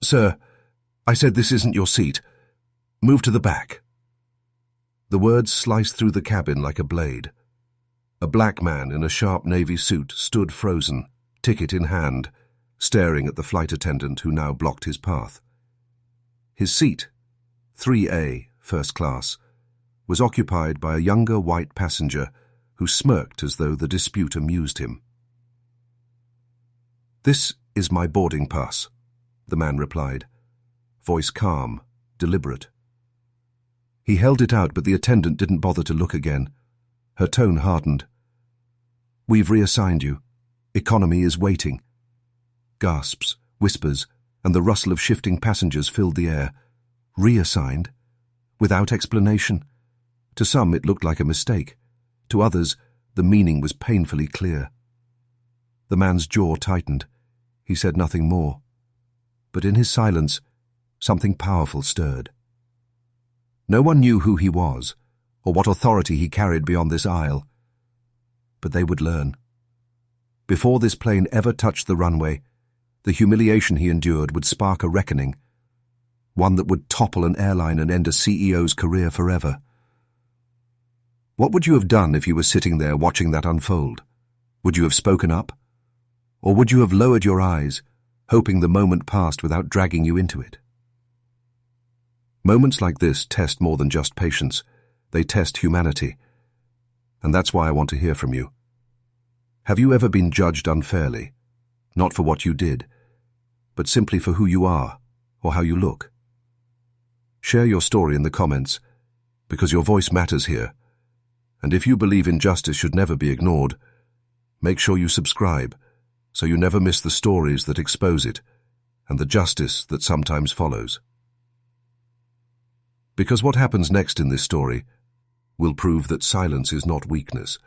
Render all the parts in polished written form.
Sir, I said this isn't your seat. Move to the back. The words sliced through the cabin like a blade. A black man in a sharp navy suit stood frozen, ticket in hand, staring at the flight attendant who now blocked his path. His seat, 3A, first class, was occupied by a younger white passenger who smirked as though the dispute amused him. "This is my boarding pass," the man replied, voice calm, deliberate. He held it out, but the attendant didn't bother to look again. Her tone hardened. "We've reassigned you. Economy is waiting." Gasps, whispers, and the rustle of shifting passengers filled the air. Reassigned? Without explanation? To some it looked like a mistake. To others, the meaning was painfully clear. The man's jaw tightened. He said nothing more. But in his silence, something powerful stirred. No one knew who he was, or what authority he carried beyond this aisle. But they would learn. Before this plane ever touched the runway, the humiliation he endured would spark a reckoning, one that would topple an airline and end a CEO's career forever. What would you have done if you were sitting there watching that unfold? Would you have spoken up? Or would you have lowered your eyes, hoping the moment passed without dragging you into it? Moments like this test more than just patience. They test humanity. And that's why I want to hear from you. Have you ever been judged unfairly? Not for what you did, but simply for who you are or how you look? Share your story in the comments, because your voice matters here. And if you believe injustice should never be ignored, make sure you subscribe so you never miss the stories that expose it and the justice that sometimes follows. Because what happens next in this story will prove that silence is not weakness,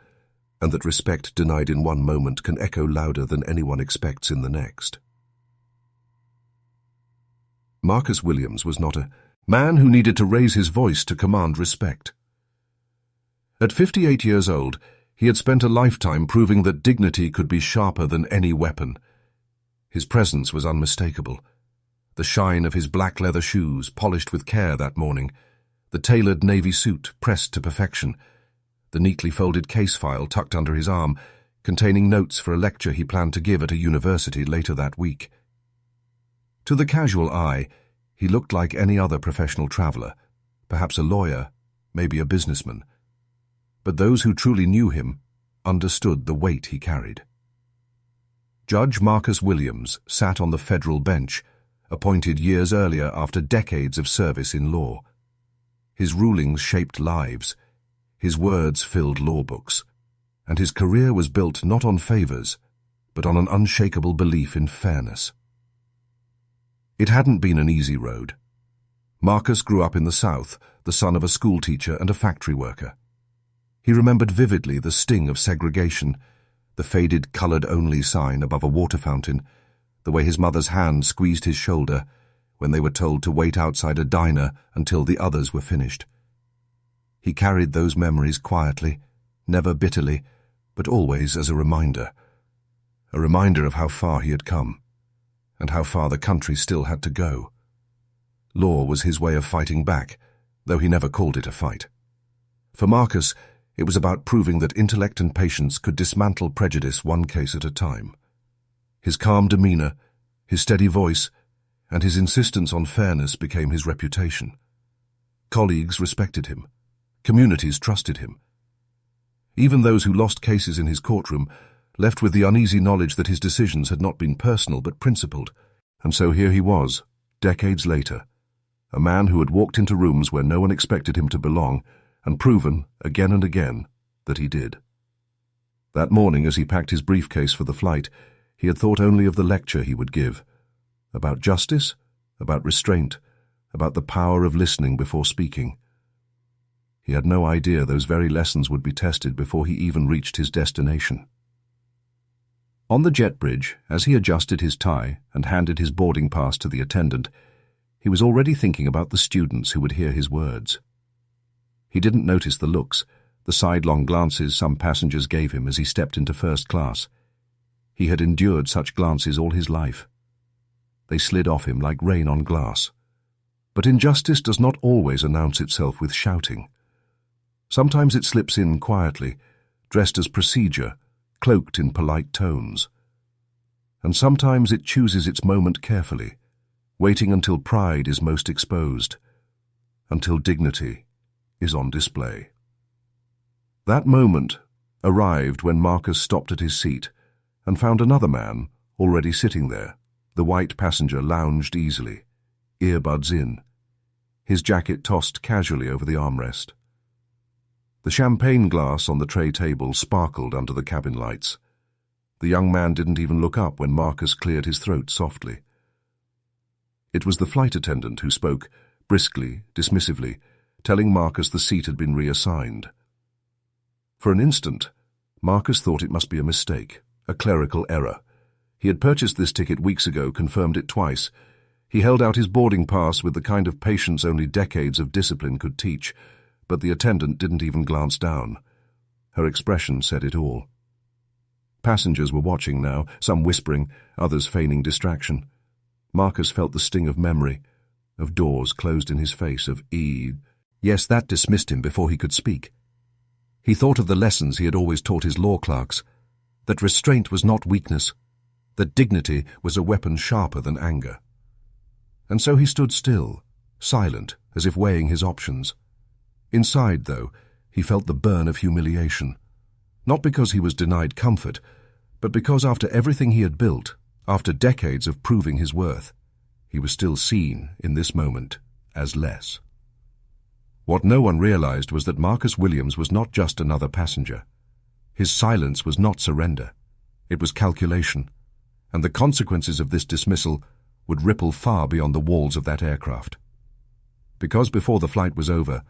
and that respect denied in one moment can echo louder than anyone expects in the next. Marcus Williams was not a man who needed to raise his voice to command respect. At 58 years old, he had spent a lifetime proving that dignity could be sharper than any weapon. His presence was unmistakable. The shine of his black leather shoes, polished with care that morning, the tailored navy suit pressed to perfection, the neatly folded case file tucked under his arm, containing notes for a lecture he planned to give at a university later that week. To the casual eye, he looked like any other professional traveler, perhaps a lawyer, maybe a businessman. But those who truly knew him understood the weight he carried. Judge Marcus Williams sat on the federal bench, appointed years earlier after decades of service in law. His rulings shaped lives, his words filled law books, and his career was built not on favors, but on an unshakable belief in fairness. It hadn't been an easy road. Marcus grew up in the South, the son of a schoolteacher and a factory worker. He remembered vividly the sting of segregation, the faded colored-only sign above a water fountain, the way his mother's hand squeezed his shoulder when they were told to wait outside a diner until the others were finished. He carried those memories quietly, never bitterly, but always as a reminder of how far he had come, and how far the country still had to go. Law was his way of fighting back, though he never called it a fight. For Marcus, it was about proving that intellect and patience could dismantle prejudice one case at a time. His calm demeanor, his steady voice, and his insistence on fairness became his reputation. Colleagues respected him. Communities trusted him. Even those who lost cases in his courtroom left with the uneasy knowledge that his decisions had not been personal but principled. And so here he was, decades later, a man who had walked into rooms where no one expected him to belong and proven, again and again, that he did. That morning, as he packed his briefcase for the flight, he had thought only of the lecture he would give, about justice, about restraint, about the power of listening before speaking. He had no idea those very lessons would be tested before he even reached his destination. On the jet bridge, as he adjusted his tie and handed his boarding pass to the attendant, he was already thinking about the students who would hear his words. He didn't notice the looks, the sidelong glances some passengers gave him as he stepped into first class. He had endured such glances all his life. They slid off him like rain on glass. But injustice does not always announce itself with shouting. Sometimes it slips in quietly, dressed as procedure, cloaked in polite tones. And sometimes it chooses its moment carefully, waiting until pride is most exposed, until dignity is on display. That moment arrived when Marcus stopped at his seat and found another man already sitting there. The white passenger lounged easily, earbuds in, his jacket tossed casually over the armrest. The champagne glass on the tray table sparkled under the cabin lights. The young man didn't even look up when Marcus cleared his throat softly. It was the flight attendant who spoke, briskly, dismissively, telling Marcus the seat had been reassigned. For an instant, Marcus thought it must be a mistake, a clerical error. He had purchased this ticket weeks ago, confirmed it twice. He held out his boarding pass with the kind of patience only decades of discipline could teach, but the attendant didn't even glance down. Her expression said it all. Passengers were watching now, some whispering, others feigning distraction. Marcus felt the sting of memory, of doors closed in his face, of Yes, that dismissed him before he could speak. He thought of the lessons he had always taught his law clerks, that restraint was not weakness, that dignity was a weapon sharper than anger. And so he stood still, silent, as if weighing his options. Inside, though, he felt the burn of humiliation, not because he was denied comfort, but because after everything he had built, after decades of proving his worth, he was still seen, in this moment, as less. What no one realized was that Marcus Williams was not just another passenger. His silence was not surrender. It was calculation, and the consequences of this dismissal would ripple far beyond the walls of that aircraft. Because before the flight was over,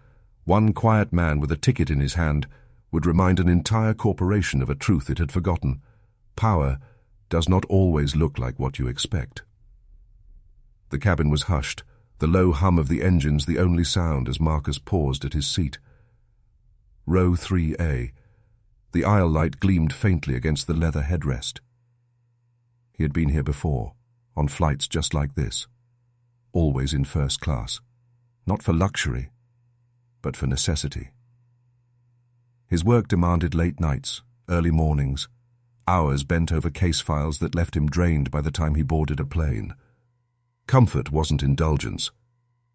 one quiet man with a ticket in his hand would remind an entire corporation of a truth it had forgotten. Power does not always look like what you expect. The cabin was hushed, the low hum of the engines the only sound as Marcus paused at his seat. Row 3A. The aisle light gleamed faintly against the leather headrest. He had been here before, on flights just like this, always in first class, not for luxury, but for necessity. His work demanded late nights, early mornings, hours bent over case files that left him drained by the time he boarded a plane. Comfort wasn't indulgence,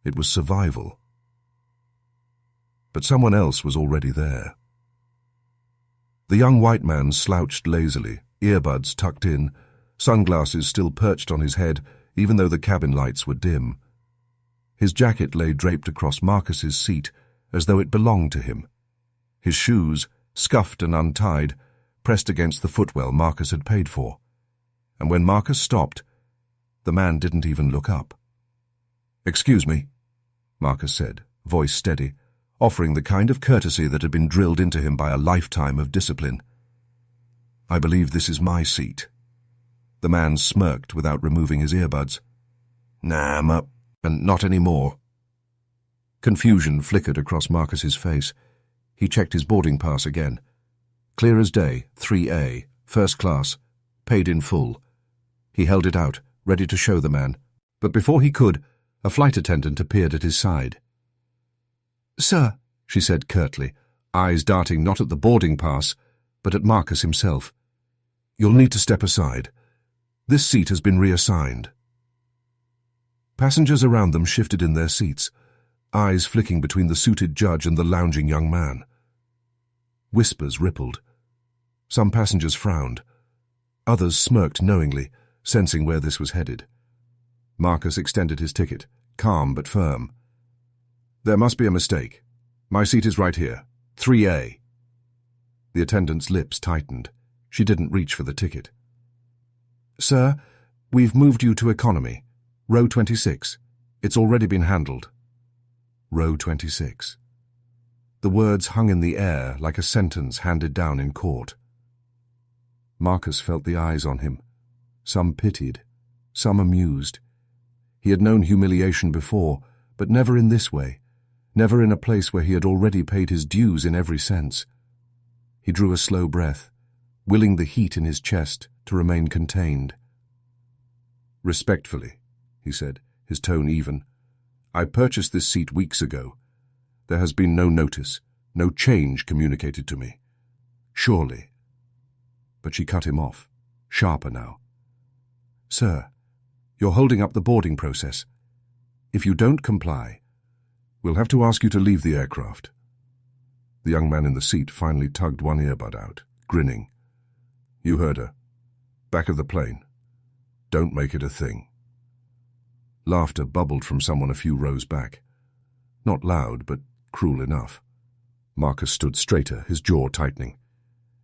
it was survival. But someone else was already there. The young white man slouched lazily, earbuds tucked in, sunglasses still perched on his head, even though the cabin lights were dim. His jacket lay draped across Marcus's seat, as though it belonged to him. His shoes, scuffed and untied, pressed against the footwell Marcus had paid for. And when Marcus stopped, the man didn't even look up. "Excuse me," Marcus said, voice steady, offering the kind of courtesy that had been drilled into him by a lifetime of discipline. "I believe this is my seat." The man smirked without removing his earbuds. "Nah, I'm up, and not anymore." Confusion flickered across Marcus's face. He checked his boarding pass again. Clear as day, 3A, first class, paid in full. He held it out, ready to show the man, but before he could, a flight attendant appeared at his side. "Sir," she said curtly, eyes darting not at the boarding pass, but at Marcus himself. "You'll need to step aside. This seat has been reassigned." Passengers around them shifted in their seats, eyes flicking between the suited judge and the lounging young man. Whispers rippled. Some passengers frowned. Others smirked knowingly, sensing where this was headed. Marcus extended his ticket, calm but firm. "There must be a mistake. My seat is right here, 3A. The attendant's lips tightened. She didn't reach for the ticket. "Sir, we've moved you to economy. Row 26. It's already been handled." Row 26. The words hung in the air like a sentence handed down in court. Marcus felt the eyes on him. Some pitied, some amused. He had known humiliation before, but never in this way, never in a place where he had already paid his dues in every sense. He drew a slow breath, willing the heat in his chest to remain contained. "Respectfully," he said, his tone even. "I purchased this seat weeks ago. There has been no notice, no change communicated to me. Surely." But she cut him off, sharper now. "Sir, you're holding up the boarding process. If you don't comply, we'll have to ask you to leave the aircraft." The young man in the seat finally tugged one earbud out, grinning. "You heard her. Back of the plane. Don't make it a thing." Laughter bubbled from someone a few rows back. Not loud, but cruel enough. Marcus stood straighter, his jaw tightening.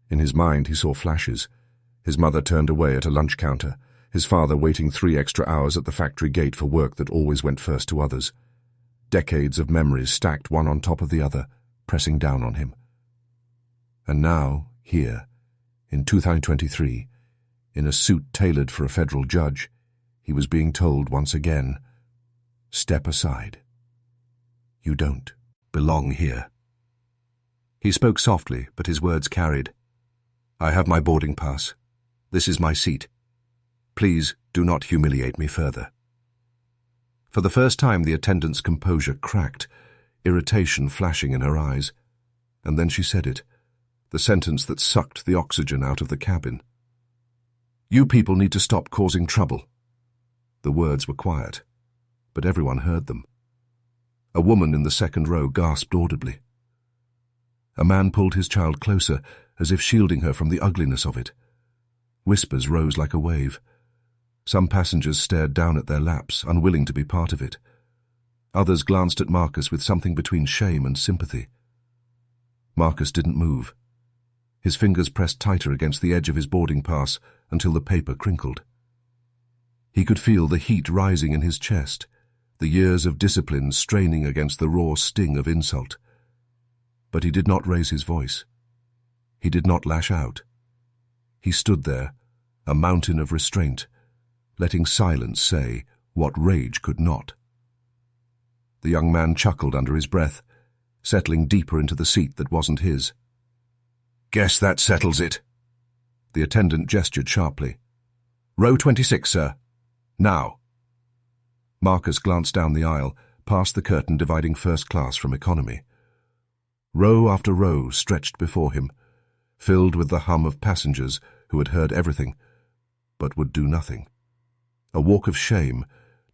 In his mind he saw flashes. His mother turned away at a lunch counter, his father waiting 3 extra hours at the factory gate for work that always went first to others. Decades of memories stacked one on top of the other, pressing down on him. And now, here, in 2023, in a suit tailored for a federal judge, he was being told once again, "Step aside. You don't belong here." He spoke softly, but his words carried. "I have my boarding pass. This is my seat. Please do not humiliate me further." For the first time the attendant's composure cracked, irritation flashing in her eyes. And then she said it, the sentence that sucked the oxygen out of the cabin. "You people need to stop causing trouble." The words were quiet, but everyone heard them. A woman in the second row gasped audibly. A man pulled his child closer, as if shielding her from the ugliness of it. Whispers rose like a wave. Some passengers stared down at their laps, unwilling to be part of it. Others glanced at Marcus with something between shame and sympathy. Marcus didn't move. His fingers pressed tighter against the edge of his boarding pass until the paper crinkled. He could feel the heat rising in his chest, the years of discipline straining against the raw sting of insult. But he did not raise his voice. He did not lash out. He stood there, a mountain of restraint, letting silence say what rage could not. The young man chuckled under his breath, settling deeper into the seat that wasn't his. "Guess that settles it." The attendant gestured sharply. "Row 26, sir. Now." Marcus glanced down the aisle, past the curtain dividing first class from economy. Row after row stretched before him, filled with the hum of passengers who had heard everything, but would do nothing. A walk of shame,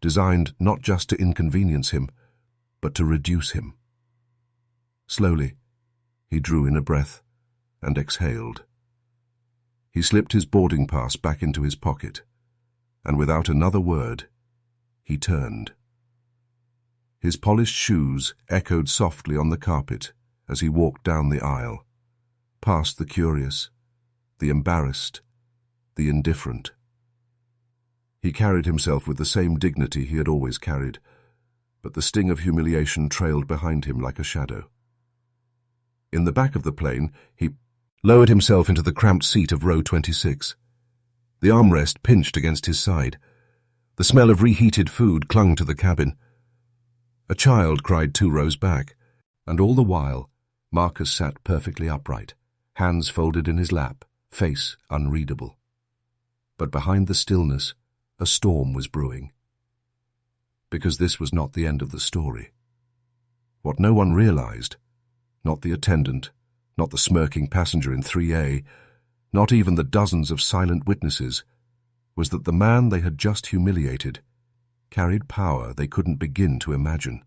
designed not just to inconvenience him, but to reduce him. Slowly, he drew in a breath and exhaled. He slipped his boarding pass back into his pocket, and without another word, he turned. His polished shoes echoed softly on the carpet as he walked down the aisle, past the curious, the embarrassed, the indifferent. He carried himself with the same dignity he had always carried, but the sting of humiliation trailed behind him like a shadow. In the back of the plane, he lowered himself into the cramped seat of row 26. The armrest pinched against his side. The smell of reheated food clung to the cabin. A child cried 2 rows back, and all the while, Marcus sat perfectly upright, hands folded in his lap, face unreadable. But behind the stillness, a storm was brewing. Because this was not the end of the story. What no one realized, not the attendant, not the smirking passenger in 3A, not even the dozens of silent witnesses, was that the man they had just humiliated carried power they couldn't begin to imagine.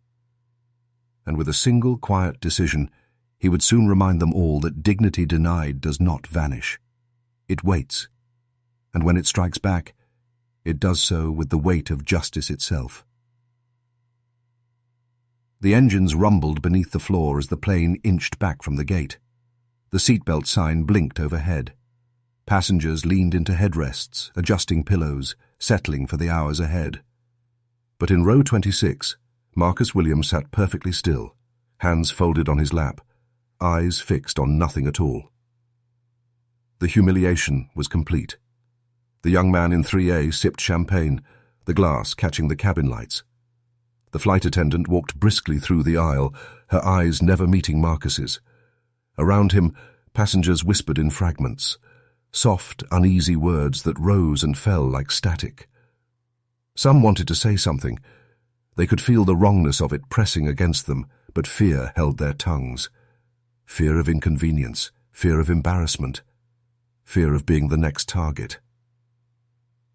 And with a single quiet decision, he would soon remind them all that dignity denied does not vanish. It waits, and when it strikes back, it does so with the weight of justice itself. The engines rumbled beneath the floor as the plane inched back from the gate. The seatbelt sign blinked overhead. Passengers leaned into headrests, adjusting pillows, settling for the hours ahead. But in row 26, Marcus Williams sat perfectly still, hands folded on his lap, eyes fixed on nothing at all. The humiliation was complete. The young man in 3A sipped champagne, the glass catching the cabin lights. The flight attendant walked briskly through the aisle, her eyes never meeting Marcus's. Around him, passengers whispered in fragments, soft, uneasy words that rose and fell like static. Some wanted to say something. They could feel the wrongness of it pressing against them, but fear held their tongues. Fear of inconvenience, fear of embarrassment, fear of being the next target.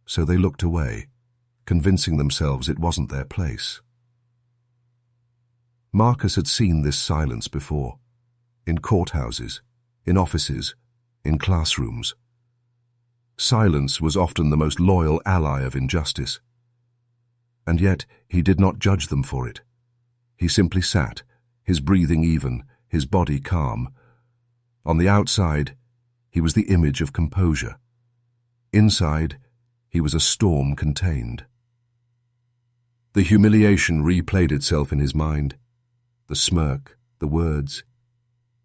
So they looked away, convincing themselves it wasn't their place. Marcus had seen this silence before, in courthouses, in offices, in classrooms. Silence was often the most loyal ally of injustice. And yet he did not judge them for it. He simply sat, his breathing even, his body calm. On the outside, he was the image of composure. Inside, he was a storm contained. The humiliation replayed itself in his mind. The smirk, the words,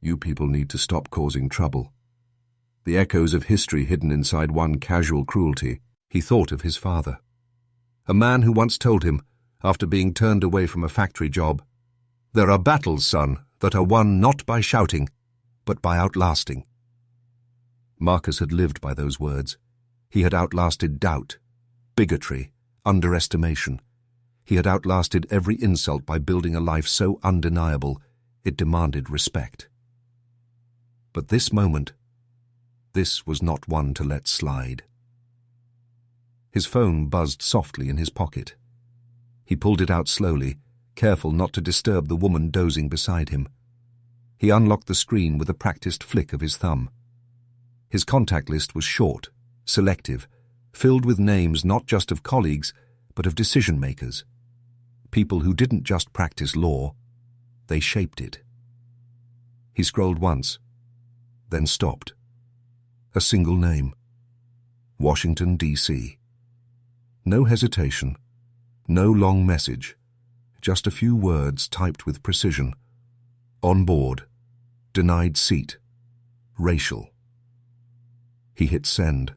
"You people need to stop causing trouble." The echoes of history hidden inside one casual cruelty. He thought of his father. A man who once told him, after being turned away from a factory job, "There are battles, son, that are won not by shouting, but by outlasting." Marcus had lived by those words. He had outlasted doubt, bigotry, underestimation. He had outlasted every insult by building a life so undeniable it demanded respect. But this moment, this was not one to let slide. His phone buzzed softly in his pocket. He pulled it out slowly, careful not to disturb the woman dozing beside him. He unlocked the screen with a practiced flick of his thumb. His contact list was short, selective, filled with names not just of colleagues, but of decision-makers. People who didn't just practice law, they shaped it. He scrolled once, then stopped. A single name. Washington, D.C. No hesitation, no long message, just a few words typed with precision. On board, denied seat, racial. He hit send.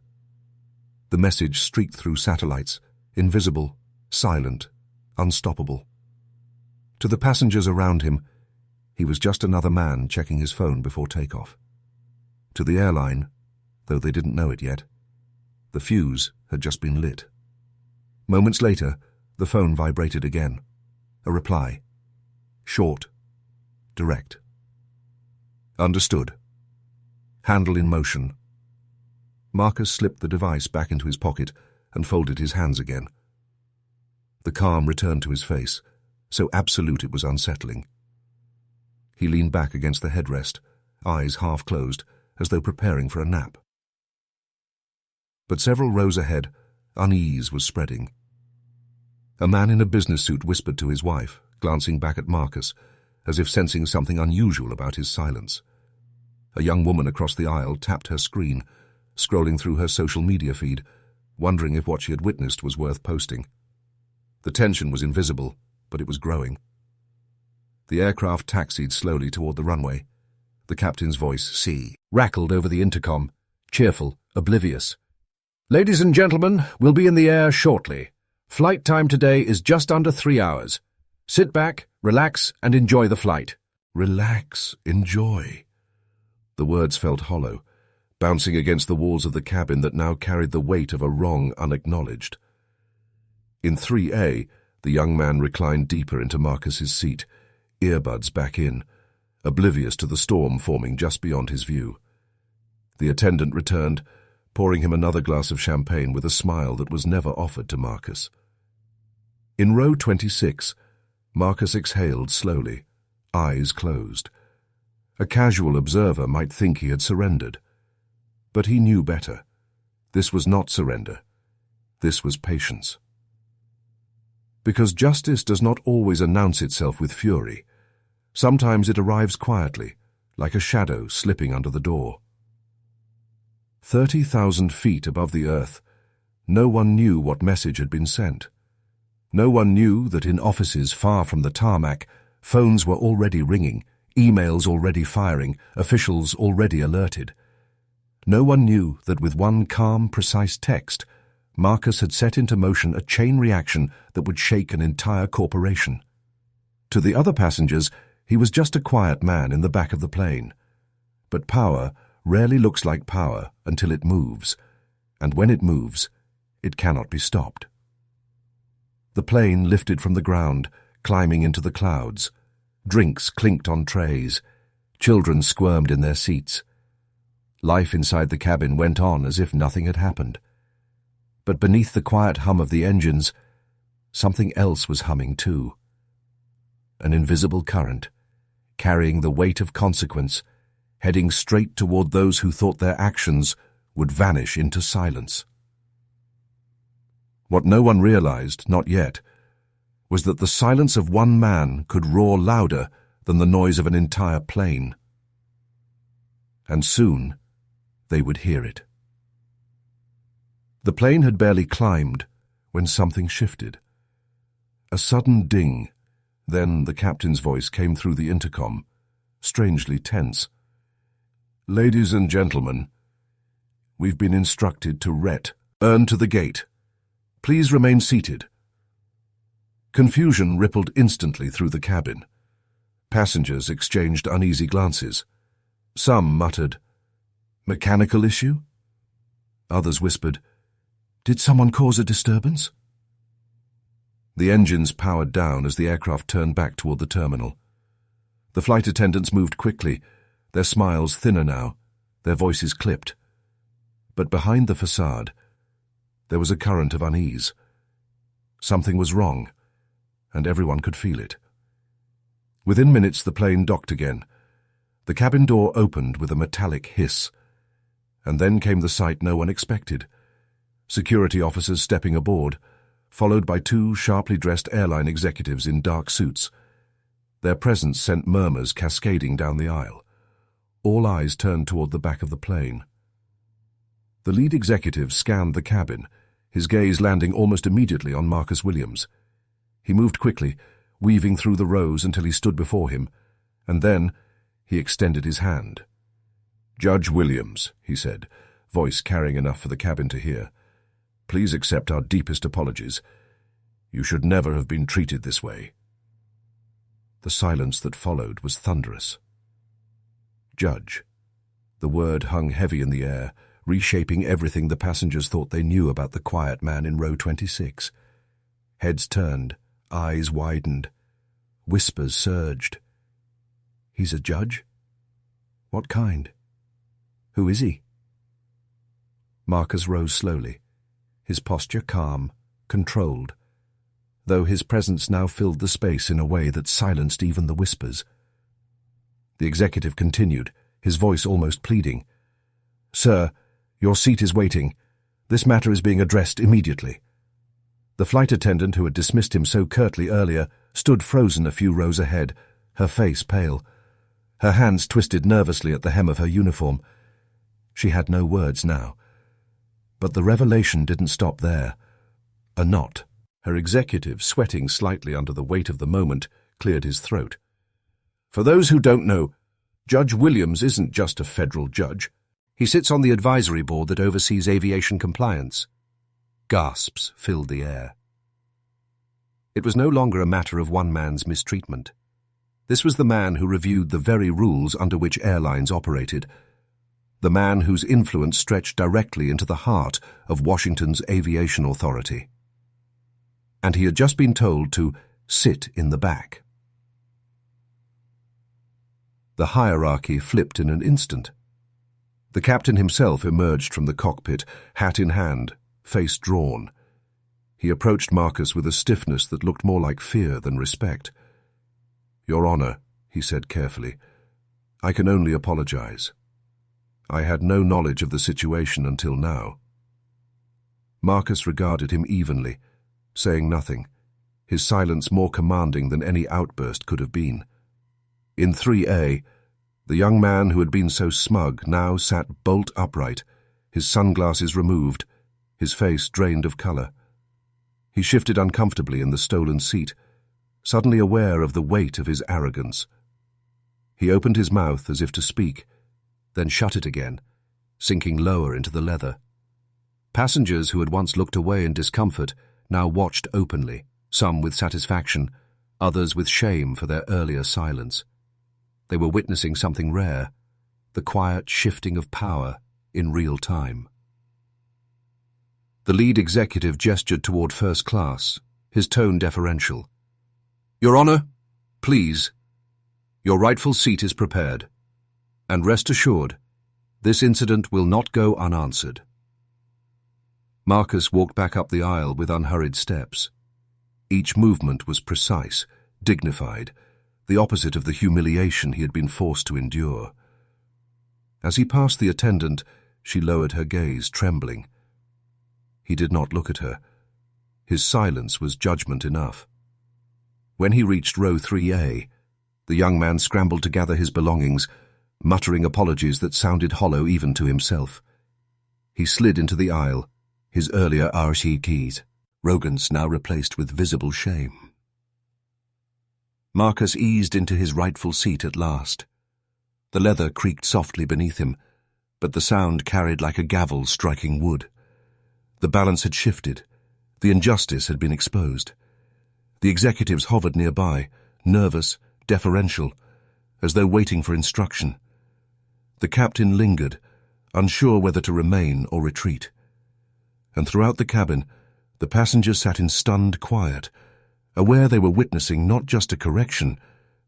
The message streaked through satellites, invisible, silent, unstoppable. To the passengers around him, he was just another man checking his phone before takeoff. To the airline, though they didn't know it yet, the fuse had just been lit. Moments later, the phone vibrated again. A reply. Short. Direct. Understood. Handle in motion. Marcus slipped the device back into his pocket and folded his hands again. The calm returned to his face, so absolute it was unsettling. He leaned back against the headrest, eyes half closed, as though preparing for a nap. But several rows ahead, unease was spreading. A man in a business suit whispered to his wife, glancing back at Marcus, as if sensing something unusual about his silence. A young woman across the aisle tapped her screen, scrolling through her social media feed, wondering if what she had witnessed was worth posting. The tension was invisible, but it was growing. The aircraft taxied slowly toward the runway. The captain's voice, "C," rackled over the intercom, cheerful, oblivious. "Ladies and gentlemen, we'll be in the air shortly. Flight time today is just under 3 hours. Sit back, relax, and enjoy the flight." Relax, enjoy. The words felt hollow, bouncing against the walls of the cabin that now carried the weight of a wrong unacknowledged. In 3A, the young man reclined deeper into Marcus's seat, earbuds back in, oblivious to the storm forming just beyond his view. The attendant returned, pouring him another glass of champagne with a smile that was never offered to Marcus. In row 26, Marcus exhaled slowly, eyes closed. A casual observer might think he had surrendered. But he knew better. This was not surrender. This was patience. Because justice does not always announce itself with fury. Sometimes it arrives quietly, like a shadow slipping under the door. 30,000 feet above the earth, no one knew what message had been sent. No one knew that in offices far from the tarmac, phones were already ringing, emails already firing, officials already alerted. No one knew that with one calm, precise text, Marcus had set into motion a chain reaction that would shake an entire corporation. To the other passengers, he was just a quiet man in the back of the plane. But power rarely looks like power until it moves, and when it moves, it cannot be stopped. The plane lifted from the ground, climbing into the clouds. Drinks clinked on trays. Children squirmed in their seats. Life inside the cabin went on as if nothing had happened. But beneath the quiet hum of the engines, something else was humming too. An invisible current, carrying the weight of consequence, heading straight toward those who thought their actions would vanish into silence. What no one realized, not yet, was that the silence of one man could roar louder than the noise of an entire plane. And soon they would hear it. The plane had barely climbed when something shifted. A sudden ding, then the captain's voice came through the intercom, strangely tense. "Ladies and gentlemen, we've been instructed to return to the gate. Please remain seated." Confusion rippled instantly through the cabin. Passengers exchanged uneasy glances. Some muttered, "Mechanical issue?" Others whispered, "Did someone cause a disturbance?" The engines powered down as the aircraft turned back toward the terminal. The flight attendants moved quickly, their smiles thinner now, their voices clipped. But behind the facade, there was a current of unease. Something was wrong, and everyone could feel it. Within minutes, the plane docked again. The cabin door opened with a metallic hiss. And then came the sight no one expected. Security officers stepping aboard, followed by two sharply dressed airline executives in dark suits. Their presence sent murmurs cascading down the aisle. All eyes turned toward the back of the plane. The lead executive scanned the cabin, his gaze landing almost immediately on Marcus Williams. He moved quickly, weaving through the rows until he stood before him, and then he extended his hand. "Judge Williams," he said, voice carrying enough for the cabin to hear. "Please accept our deepest apologies. You should never have been treated this way." The silence that followed was thunderous. Judge. The word hung heavy in the air, reshaping everything the passengers thought they knew about the quiet man in row 26. Heads turned, eyes widened. Whispers surged. "He's a judge? What kind? Who is he?" Marcus rose slowly, his posture calm, controlled, though his presence now filled the space in a way that silenced even the whispers. The executive continued, his voice almost pleading. "Sir, your seat is waiting. This matter is being addressed immediately." The flight attendant who had dismissed him so curtly earlier stood frozen a few rows ahead, her face pale. Her hands twisted nervously at the hem of her uniform. She had no words now. But the revelation didn't stop there. A knot. Her executive, sweating slightly under the weight of the moment, cleared his throat. "For those who don't know, Judge Williams isn't just a federal judge. He sits on the advisory board that oversees aviation compliance." Gasps filled the air. It was no longer a matter of one man's mistreatment. This was the man who reviewed the very rules under which airlines operated, the man whose influence stretched directly into the heart of Washington's aviation authority. And he had just been told to sit in the back. The hierarchy flipped in an instant. The captain himself emerged from the cockpit, hat in hand, face drawn. He approached Marcus with a stiffness that looked more like fear than respect. "Your Honor," he said carefully, "I can only apologize. I had no knowledge of the situation until now." Marcus regarded him evenly, saying nothing, his silence more commanding than any outburst could have been. In 3A, the young man who had been so smug now sat bolt upright, his sunglasses removed, his face drained of color. He shifted uncomfortably in the stolen seat, suddenly aware of the weight of his arrogance. He opened his mouth as if to speak, then shut it again, sinking lower into the leather. Passengers who had once looked away in discomfort now watched openly, some with satisfaction, others with shame for their earlier silence. They were witnessing something rare, the quiet shifting of power in real time. The lead executive gestured toward first class, his tone deferential. "Your Honor, please. Your rightful seat is prepared. And rest assured, this incident will not go unanswered." Marcus walked back up the aisle with unhurried steps. Each movement was precise, dignified, the opposite of the humiliation he had been forced to endure. As he passed the attendant, she lowered her gaze, trembling. He did not look at her. His silence was judgment enough. When he reached row 3A, the young man scrambled to gather his belongings, muttering apologies that sounded hollow even to himself. He slid into the aisle, his earlier RCTs, arrogance now replaced with visible shame. Marcus eased into his rightful seat at last. The leather creaked softly beneath him, but the sound carried like a gavel striking wood. The balance had shifted. The injustice had been exposed. The executives hovered nearby, nervous, deferential, as though waiting for instruction. The captain lingered, unsure whether to remain or retreat. And throughout the cabin, the passengers sat in stunned quiet, aware they were witnessing not just a correction,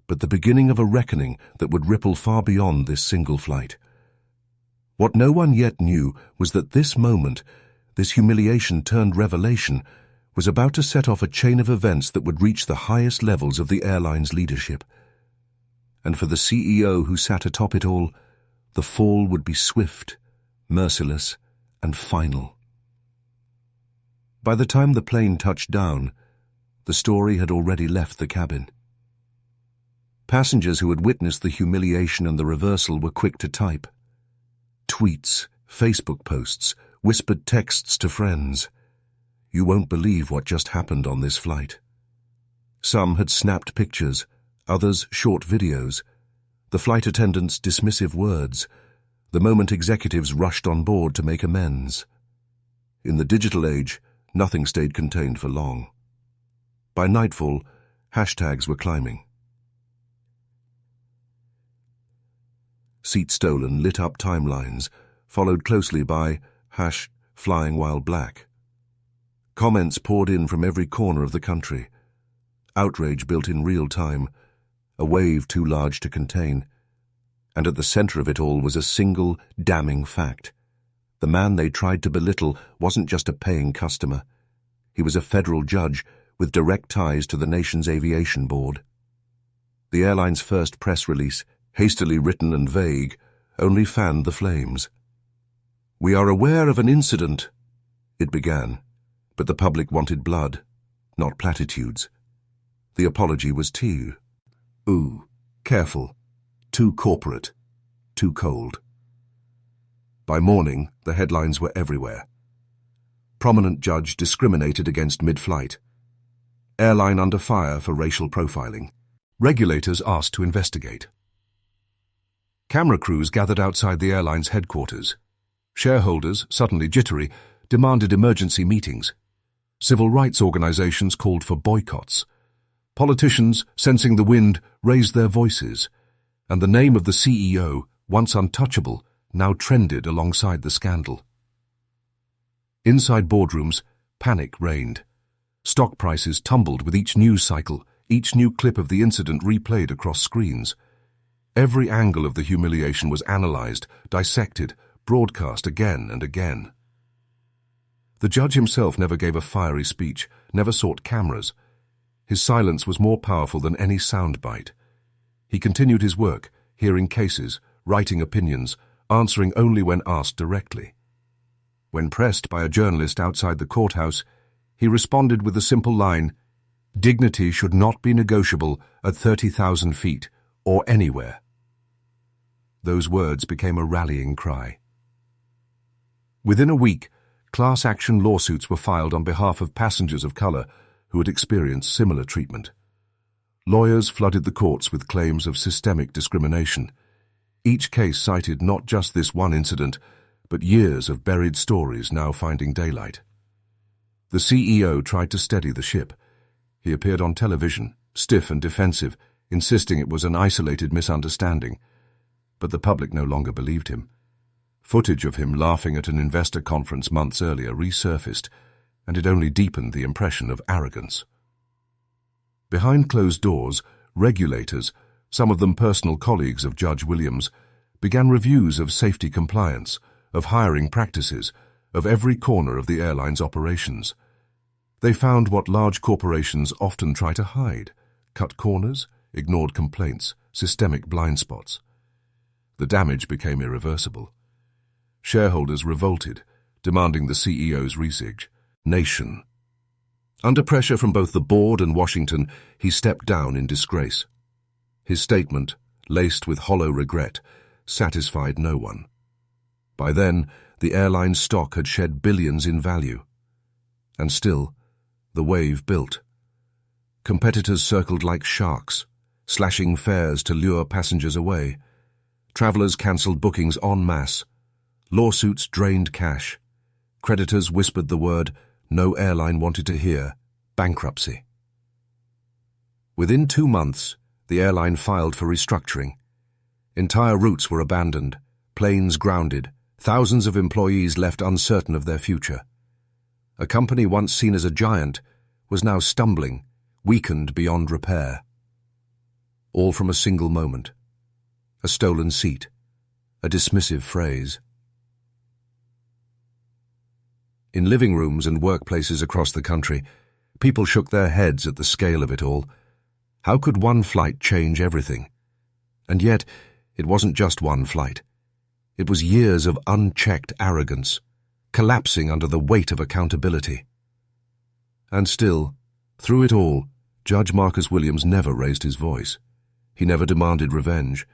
but the beginning of a reckoning that would ripple far beyond this single flight. What no one yet knew was that this moment, this humiliation turned revelation, was about to set off a chain of events that would reach the highest levels of the airline's leadership. And for the CEO who sat atop it all, the fall would be swift, merciless, and final. By the time the plane touched down, the story had already left the cabin. Passengers who had witnessed the humiliation and the reversal were quick to type. Tweets, Facebook posts, whispered texts to friends. "You won't believe what just happened on this flight." Some had snapped pictures, others short videos, the flight attendants' dismissive words, the moment executives rushed on board to make amends. In the digital age, nothing stayed contained for long. By nightfall, hashtags were climbing. Seat stolen lit up timelines, followed closely by #flying while black. Comments poured in from every corner of the country. Outrage built in real time, a wave too large to contain. And at the center of it all was a single, damning fact. The man they tried to belittle wasn't just a paying customer. He was a federal judge with direct ties to the nation's aviation board. The airline's first press release, hastily written and vague, only fanned the flames. "We are aware of an incident," it began, but the public wanted blood, not platitudes. The apology was too careful, too corporate, too cold. By morning, the headlines were everywhere. Prominent judge discriminated against mid-flight. Airline under fire for racial profiling. Regulators asked to investigate. Camera crews gathered outside the airline's headquarters. Shareholders, suddenly jittery, demanded emergency meetings. Civil rights organizations called for boycotts. Politicians, sensing the wind, raised their voices, and the name of the CEO, once untouchable, now trended alongside the scandal. Inside boardrooms, panic reigned. Stock prices tumbled with each news cycle, each new clip of the incident replayed across screens. Every angle of the humiliation was analyzed, dissected, broadcast again and again. The judge himself never gave a fiery speech, never sought cameras. His silence was more powerful than any soundbite. He continued his work, hearing cases, writing opinions, answering only when asked directly. When pressed by a journalist outside the courthouse, he responded with the simple line, "Dignity should not be negotiable at 30,000 feet or anywhere." Those words became a rallying cry. Within a week, class action lawsuits were filed on behalf of passengers of color who had experienced similar treatment. Lawyers flooded the courts with claims of systemic discrimination. Each case cited not just this one incident, but years of buried stories now finding daylight. The CEO tried to steady the ship. He appeared on television, stiff and defensive, insisting it was an isolated misunderstanding. But the public no longer believed him. Footage of him laughing at an investor conference months earlier resurfaced, and it only deepened the impression of arrogance. Behind closed doors, regulators, some of them personal colleagues of Judge Williams, began reviews of safety compliance, of hiring practices, of every corner of the airline's operations. They found what large corporations often try to hide: cut corners, ignored complaints, systemic blind spots. The damage became irreversible. Shareholders revolted, demanding the CEO's resignation. Under pressure from both the board and Washington, he stepped down in disgrace. His statement, laced with hollow regret, satisfied no one. By then, the airline's stock had shed billions in value. And still, the wave built. Competitors circled like sharks, slashing fares to lure passengers away. Travelers cancelled bookings en masse. Lawsuits drained cash. Creditors whispered the word no airline wanted to hear: bankruptcy. Within 2 months, the airline filed for restructuring. Entire routes were abandoned, planes grounded, thousands of employees left uncertain of their future. A company once seen as a giant was now stumbling, weakened beyond repair. All from a single moment. A stolen seat. A dismissive phrase. In living rooms and workplaces across the country, people shook their heads at the scale of it all. How could one flight change everything? And yet, it wasn't just one flight. It was years of unchecked arrogance, collapsing under the weight of accountability. And still, through it all, Judge Marcus Williams never raised his voice. He never demanded revenge.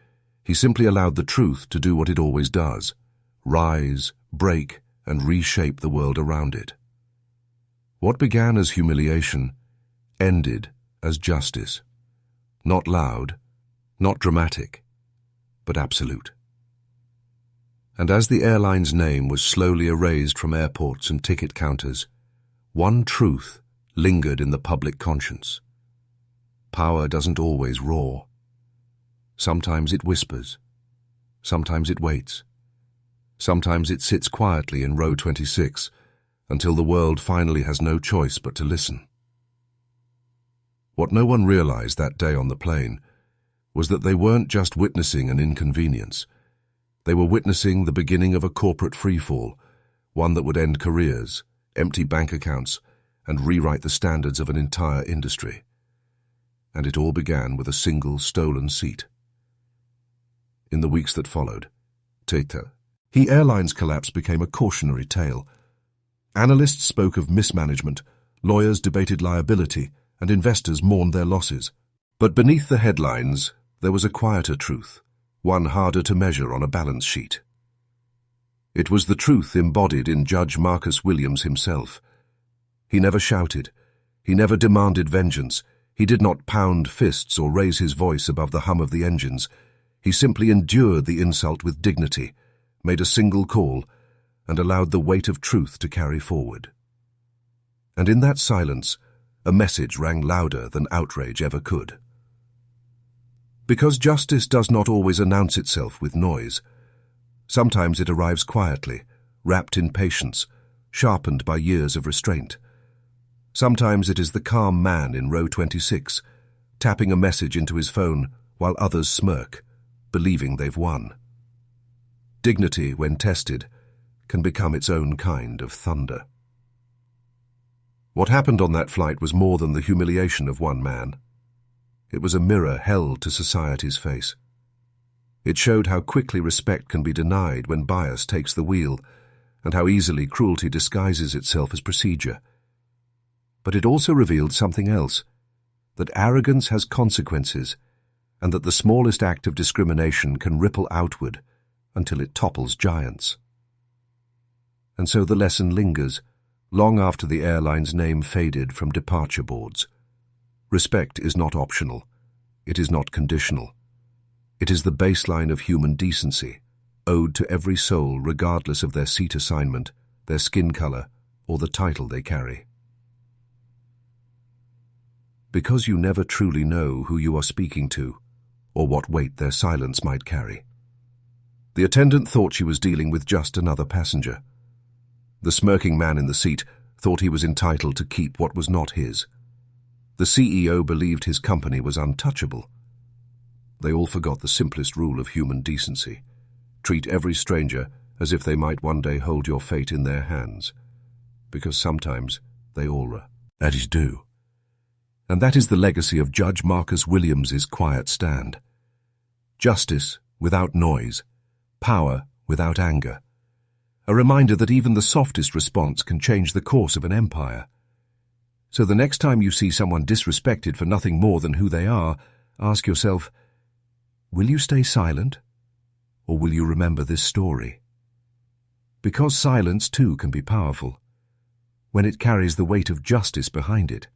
He simply allowed the truth to do what it always does: rise, break, and reshape the world around it. What began as humiliation ended as justice. Not loud, not dramatic, but absolute. And as the airline's name was slowly erased from airports and ticket counters, one truth lingered in the public conscience. Power doesn't always roar. Sometimes it whispers. Sometimes it waits. Sometimes it sits quietly in row 26 until the world finally has no choice but to listen. What no one realized that day on the plane was that they weren't just witnessing an inconvenience. They were witnessing the beginning of a corporate freefall, one that would end careers, empty bank accounts, and rewrite the standards of an entire industry. And it all began with a single stolen seat. In the weeks that followed, the airline's collapse became a cautionary tale. Analysts spoke of mismanagement, lawyers debated liability, and investors mourned their losses. But beneath the headlines, there was a quieter truth, one harder to measure on a balance sheet. It was the truth embodied in Judge Marcus Williams himself. He never shouted. He never demanded vengeance. He did not pound fists or raise his voice above the hum of the engines. He simply endured the insult with dignity, made a single call, and allowed the weight of truth to carry forward. And in that silence, a message rang louder than outrage ever could. Because justice does not always announce itself with noise. Sometimes it arrives quietly, wrapped in patience, sharpened by years of restraint. Sometimes it is the calm man in row 26, tapping a message into his phone while others smirk, believing they've won. Dignity, when tested, can become its own kind of thunder. What happened on that flight was more than the humiliation of one man. It was a mirror held to society's face. It showed how quickly respect can be denied when bias takes the wheel, and how easily cruelty disguises itself as procedure. But it also revealed something else, that arrogance has consequences, and that the smallest act of discrimination can ripple outward until it topples giants. And so the lesson lingers, long after the airline's name faded from departure boards. Respect is not optional. It is not conditional. It is the baseline of human decency, owed to every soul regardless of their seat assignment, their skin color, or the title they carry. Because you never truly know who you are speaking to, or what weight their silence might carry. The attendant thought she was dealing with just another passenger. The smirking man in the seat thought he was entitled to keep what was not his. The CEO believed his company was untouchable. They all forgot the simplest rule of human decency. Treat every stranger as if they might one day hold your fate in their hands, because sometimes they all do. And that is the legacy of Judge Marcus Williams's quiet stand. Justice without noise, power without anger. A reminder that even the softest response can change the course of an empire. So the next time you see someone disrespected for nothing more than who they are, ask yourself, will you stay silent, or will you remember this story? Because silence too can be powerful, when it carries the weight of justice behind it.